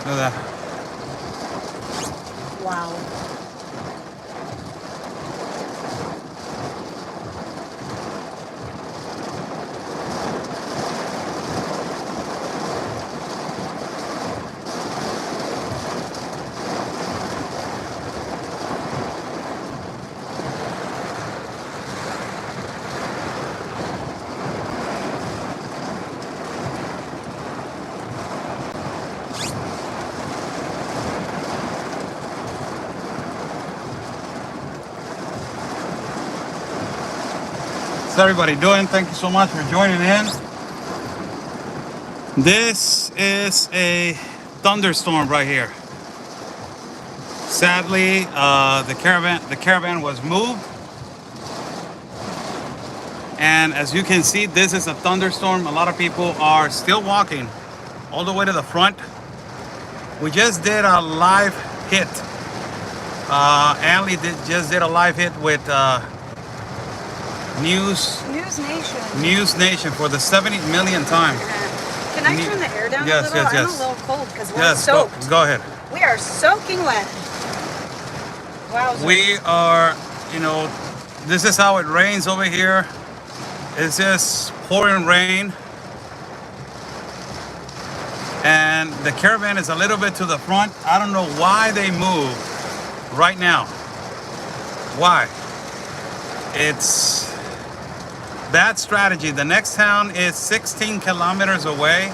Look at that. Wow. What's everybody doing? Thank you so much for joining in. This is a thunderstorm right here. Sadly, the caravan was moved, and as you can see, this is a thunderstorm. A lot of people are still walking all the way to the front. We just did a live hit. Just did a live hit with News Nation for the 70th millionth time. Can I turn the air down a little? Yes. I'm a little cold because we're soaked. Go ahead. We are soaking wet. Wow. We are, this is how it rains over here. It's just pouring rain. And the caravan is a little bit to the front. I don't know why they moved right now. Why? It's bad strategy. The next town is 16 kilometers away.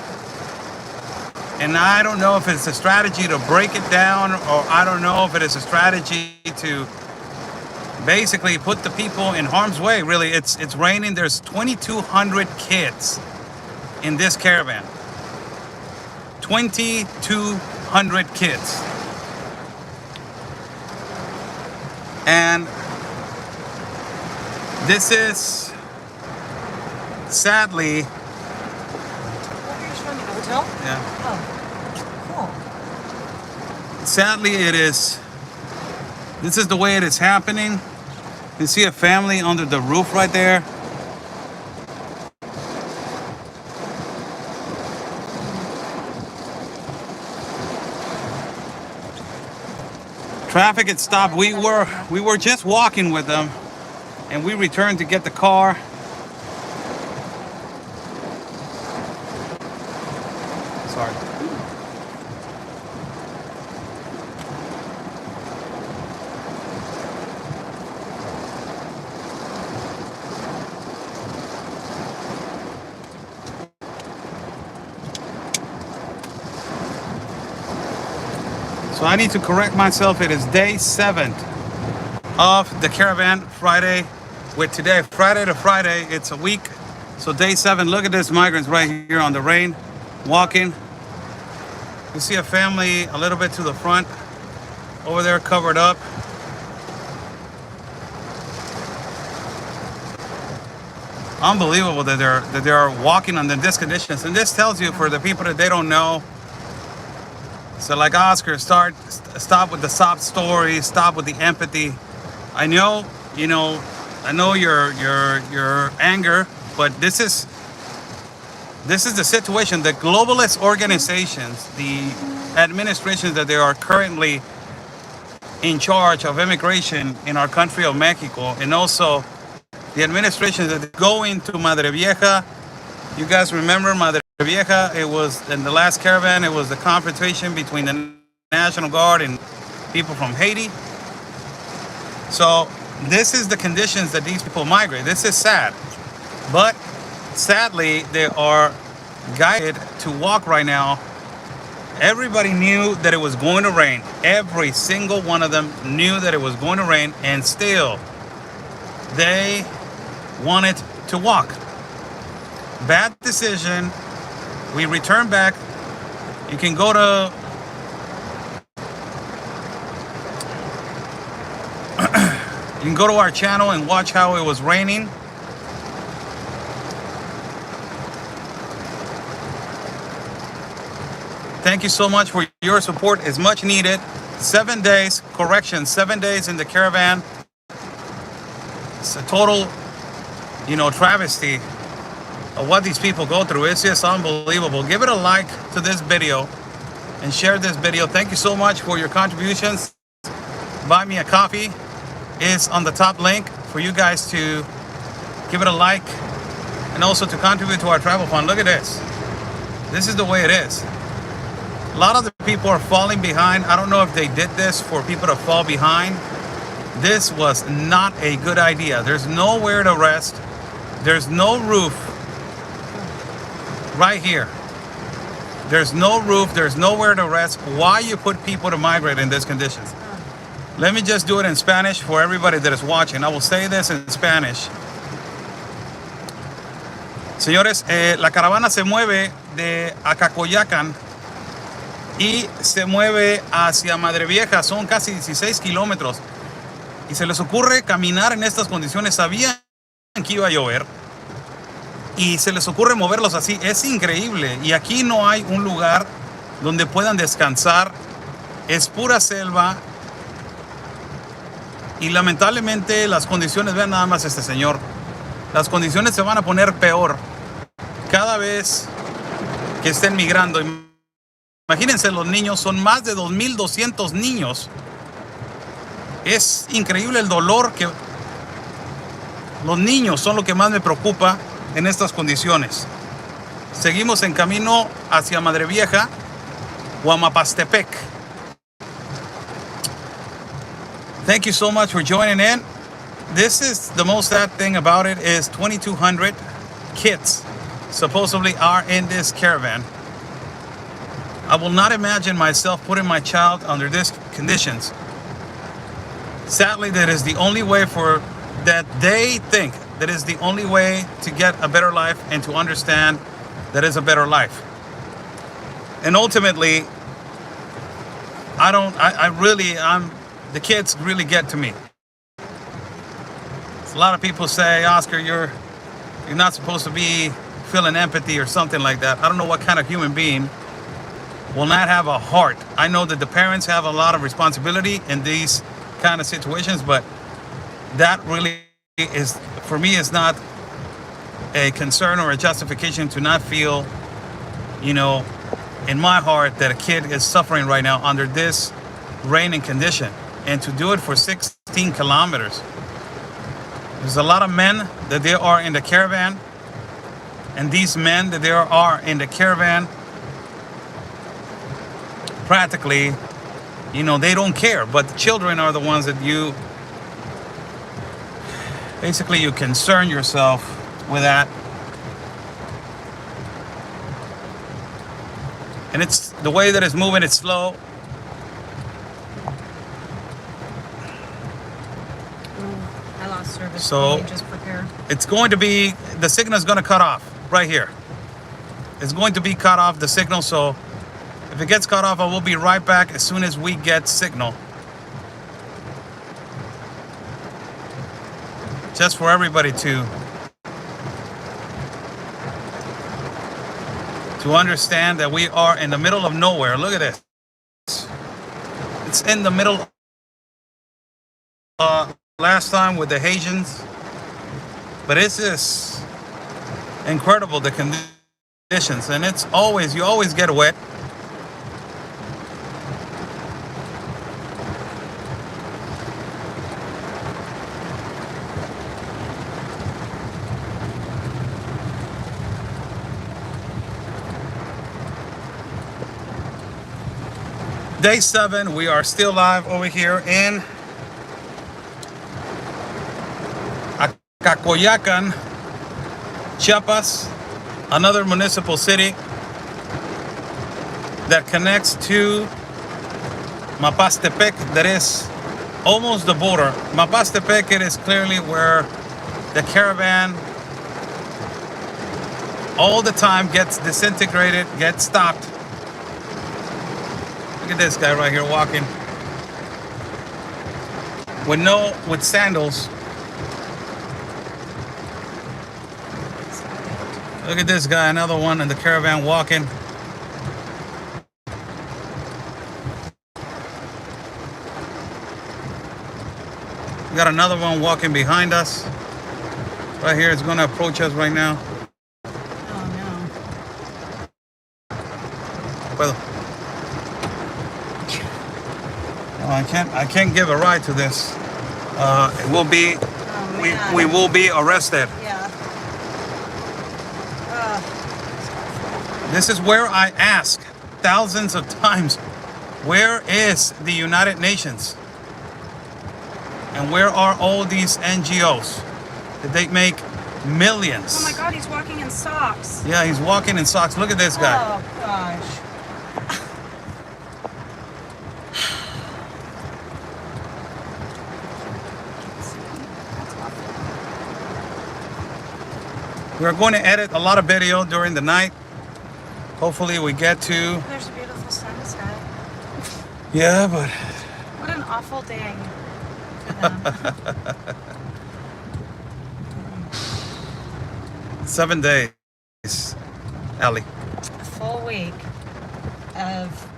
And I don't know if it's a strategy to break it down, or I don't know if it is a strategy to basically put the people in harm's way. Really, it's raining. There's 2,200 kids in this caravan. 2,200 kids. And this is sadly. Hotel? Yeah. Oh, cool. Sadly, it is. This is the way it is happening. You see a family under the roof right there. Traffic had stopped. We were just walking with them, and we returned to get the car. Sorry. So I need to correct myself. It is day 7 of the caravan. Friday with today, Friday to Friday, it's a week. So day 7. Look at this migrants right here on the rain, walking. You see a family a little bit to the front over there, covered up. Unbelievable that they are walking under these conditions. And this tells you, for the people that they don't know. So like Oscar, stop with the sob story, stop with the empathy. I know, I know your anger, but this is the situation. The globalist organizations, the administrations that they are currently in charge of immigration in our country of Mexico, and also the administrations that go into Madre Vieja. You guys remember Madre Vieja? It was in the last caravan. It was the confrontation between the National Guard and people from Haiti. So this is the conditions that these people migrate. This is sad, but sadly they are guided to walk right now. Everybody knew that it was going to rain. Every single one of them knew that it was going to rain, and still they wanted to walk. Bad decision. We return back. You can go to our channel and watch how it was raining. Thank you so much for your support. It's much needed. 7 days, correction, 7 days in the caravan. It's a total, travesty of what these people go through. It's just unbelievable. Give it a like to this video. and share this video. Thank you so much for your contributions. Buy me a coffee is on the top link for you guys to give it a like and also to contribute to our travel fund. Look at this. This is the way it is. A lot of the people are falling behind. I don't know if they did this for people to fall behind. This was not a good idea. There's nowhere to rest. There's no roof right here. There's no roof. There's nowhere to rest. Why you put people to migrate in these conditions? Let me just do it in Spanish for everybody that is watching. I will say this in Spanish. Señores, la caravana se mueve de Acacoyacan y se mueve hacia Madre Vieja. Son casi 16 kilómetros. Y se les ocurre caminar en estas condiciones. Sabían que iba a llover. Y se les ocurre moverlos así. Es increíble. Y aquí no hay un lugar donde puedan descansar. Es pura selva. Y lamentablemente las condiciones, vean nada más este señor, las condiciones se van a poner peor cada vez que estén migrando. Imagínense los niños, son más de 2,200 niños. Es increíble el dolor que los niños son lo que más me preocupa en estas condiciones. Seguimos en camino hacia Madre Vieja o a Mapastepec. Thank you so much for joining in. This is the most sad thing about it is 2,200 kids supposedly are in this caravan. I will not imagine myself putting my child under these conditions. Sadly, that is the only way for that they think that is the only way to get a better life and to understand that is a better life. And ultimately, the kids really get to me. A lot of people say, Oscar, you're not supposed to be feeling empathy or something like that. I don't know what kind of human being will not have a heart. I know that the parents have a lot of responsibility in these kind of situations, but that really is, for me, is not a concern or a justification to not feel, in my heart that a kid is suffering right now under this raining condition. And to do it for 16 kilometers. There's a lot of men that they are in the caravan. And these men that there are in the caravan, practically, they don't care. But the children are the ones that you concern yourself with that. And it's the way that it's moving, it's slow. Service. So just prepare. It's going to be, the signal is going to cut off right here. It's going to be cut off, the signal. So if it gets cut off, I will be right back as soon as we get signal. Just for everybody to understand that we are in the middle of nowhere. Look at this. It's in the middle. Last time with the Haitians, but it's just incredible, the conditions, and it's always, you always get wet. Day 7, we are still live over here in Acacoyacan, Chiapas, another municipal city that connects to Mapastepec, that is almost the border. Mapastepec, it is clearly where the caravan all the time gets disintegrated, gets stopped. Look at this guy right here walking with sandals. Look at this guy, another one in the caravan walking. We got another one walking behind us. Right here, it's going to approach us right now. Oh no. Well, I can't give a ride to this. It will be, we will be arrested. Yeah. This is where I ask thousands of times, where is the United Nations? And where are all these NGOs? Did they make millions? Oh my God, he's walking in socks. Yeah, he's walking in socks. Look at this guy. Oh gosh. We're going to edit a lot of video during the night. Hopefully we get to... There's a beautiful sunset. Yeah, but... What an awful day for them. 7 days, Ellie. A full week of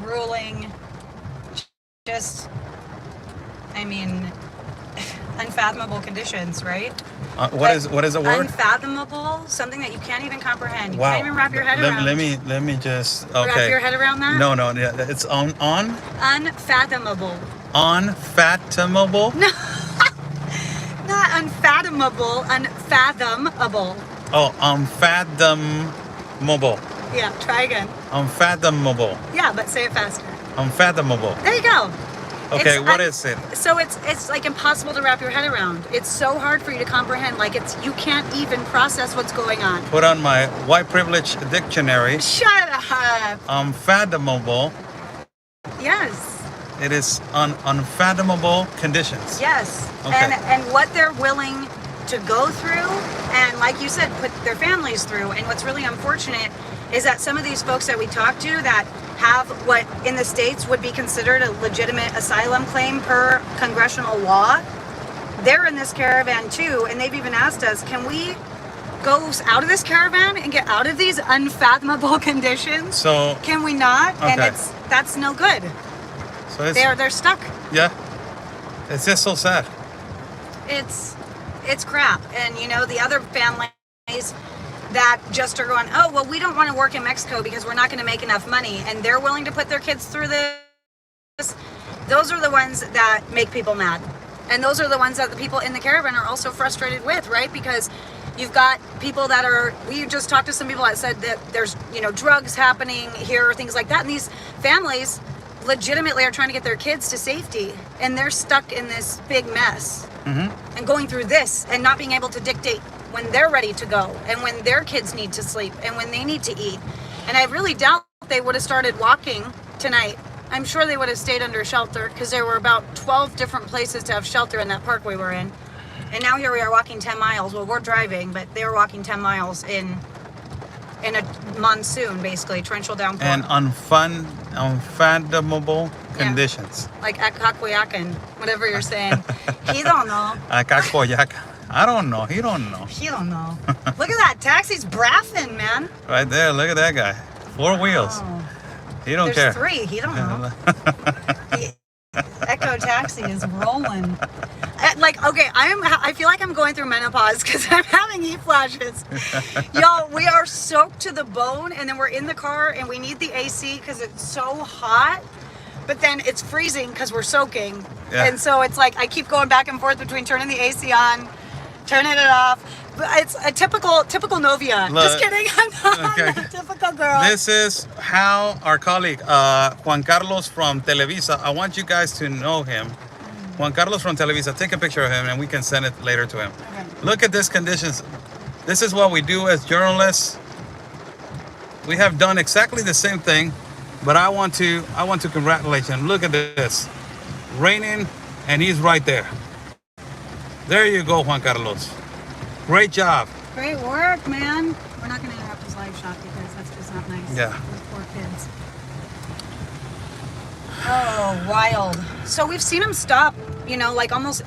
grueling, just, I mean, unfathomable conditions, right? What is the word? Unfathomable, something that you can't even comprehend. You Wow. can't even wrap your head around. Let me just Wrap your head around that? No, yeah, it's on Unfathomable. unfathomable. No, not unfathomable, unfathomable. Oh, unfathomable. Yeah, try again. Unfathomable. Yeah, but say it faster. Unfathomable. There you go. Okay, what is it? So it's like impossible to wrap your head around. It's so hard for you to comprehend. Like you can't even process what's going on. Put on my white privilege dictionary. Shut up. Unfathomable. Yes. It is unfathomable conditions. Yes. Okay. And what they're willing to go through, and like you said, put their families through. And what's really unfortunate is that some of these folks that we talk to that have what in the States would be considered a legitimate asylum claim per congressional law, they're in this caravan too, and they've even asked us, can we go out of this caravan and get out of these unfathomable conditions? So can we not? Okay. And that's no good. So it's, They're stuck. yeah, it's just so sad. It's crap. And you know, the other families that just are going, oh, well, we don't want to work in Mexico because we're not going to make enough money, and they're willing to put their kids through this. Those are the ones that make people mad. And those are the ones that the people in the caravan are also frustrated with, right? Because you've got people that are, we just talked to some people that said that there's, you know, drugs happening here, things like that. And these families legitimately are trying to get their kids to safety, and they're stuck in this big mess and going through this and not being able to dictate when they're ready to go and when their kids need to sleep and when they need to eat. And I really doubt they would have started walking tonight. I'm sure they would have stayed under shelter because there were about 12 different places to have shelter in that park we were in. And now here we are walking 10 miles. Well, we're driving, but they were walking 10 miles in a monsoon, basically, torrential downpour. And unfathomable conditions. Yeah. Like Akakoyakan, whatever you're saying. He don't know. Akakoyak. I don't know. He don't know. He don't know. Look at that. Taxi's braffing, man. Right there. Look at that guy. 4 wheels. Oh. He don't There's care. 3. He don't know. The Echo Taxi is rolling. Okay, I feel like I'm going through menopause because I'm having heat flashes. Y'all, we are soaked to the bone, and then we're in the car and we need the AC because it's so hot. But then it's freezing because we're soaking. Yeah. And so it's like I keep going back and forth between turning the AC on, turning it off. But it's a typical Novia. Look, just kidding. I'm not okay. a typical girl. This is how our colleague, Juan Carlos from Televisa, I want you guys to know him. Juan Carlos from Televisa, take a picture of him and we can send it later to him. Okay. Look at these conditions. This is what we do as journalists. We have done exactly the same thing, but I want to congratulate him. Look at this. Raining and he's right there. There you go, Juan Carlos. Great job. Great work, man. We're not going to interrupt his live shot because that's just not nice. Yeah. Those poor kids. Oh, wild. So we've seen them stop, you know, like almost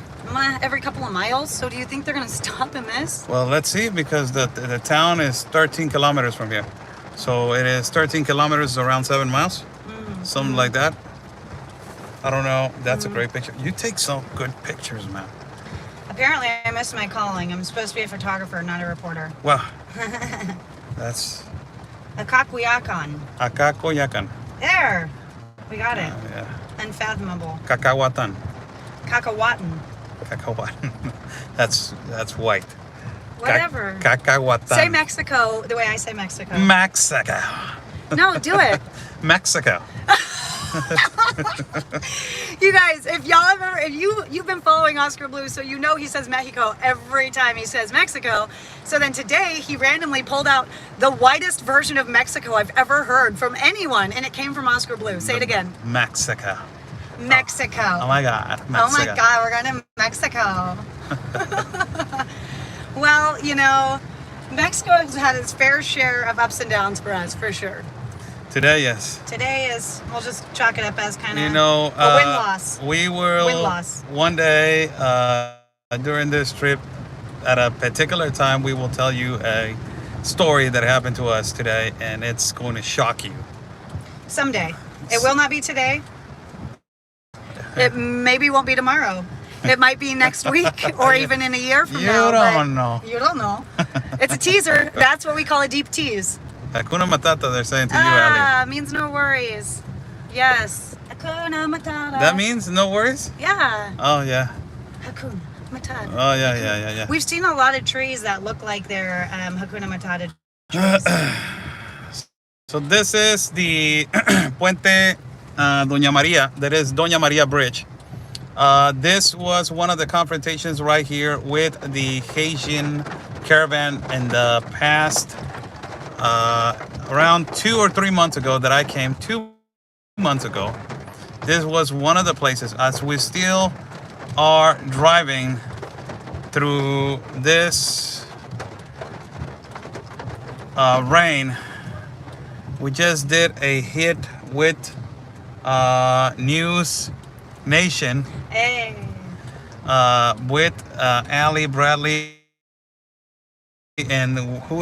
every couple of miles. So do you think they're going to stop in this? Well, let's see, because the town is 13 kilometers from here. So it is 13 kilometers, around 7 miles. Something like that. I don't know. That's a great picture. You take some good pictures, man. Apparently, I missed my calling. I'm supposed to be a photographer, not a reporter. Well, that's Akakoyakan. Akakoyakan. There. We got it. Yeah. Unfathomable. Cacahuatan. Cacahuatan. Cacahuatan. That's white. Whatever. Cacahuatan. Say Mexico the way I say Mexico. Mexico. No, do it. Mexico. You guys, if you've been following Oscar Blue, so you know he says Mexico every time he says Mexico. So then today he randomly pulled out the whitest version of Mexico I've ever heard from anyone, and it came from Oscar Blue. Say it again. Mexico. Mexico. Oh my God. Mexico. Oh my God, we're going to Mexico. Well, you know, Mexico has had its fair share of ups and downs for us, for sure. Today, yes. Today is, we'll just chalk it up as kind of You know, a win-loss. we will Win-loss. one day during this trip, at a particular time, we will tell you a story that happened to us today, and it's going to shock you. Someday. It will not be today. It maybe won't be tomorrow. It might be next week or even in a year from now. You don't know. You don't know. It's a teaser. That's what we call a deep tease. Hakuna Matata, they're saying to you, Ali. Means no worries. Yes. Hakuna Matata. That means no worries? Yeah. Oh, yeah. Hakuna Matata. Oh, yeah. We've seen a lot of trees that look like they're Hakuna Matata trees. So this is the Puente Doña Maria, that is Doña Maria Bridge. This was one of the confrontations right here with the Haitian caravan in the past, around 2 or 3 months ago that I came, 2 months ago. This was one of the places, as we still are driving through this rain. We just did a hit with News Nation. Hey. With Ali Bradley and who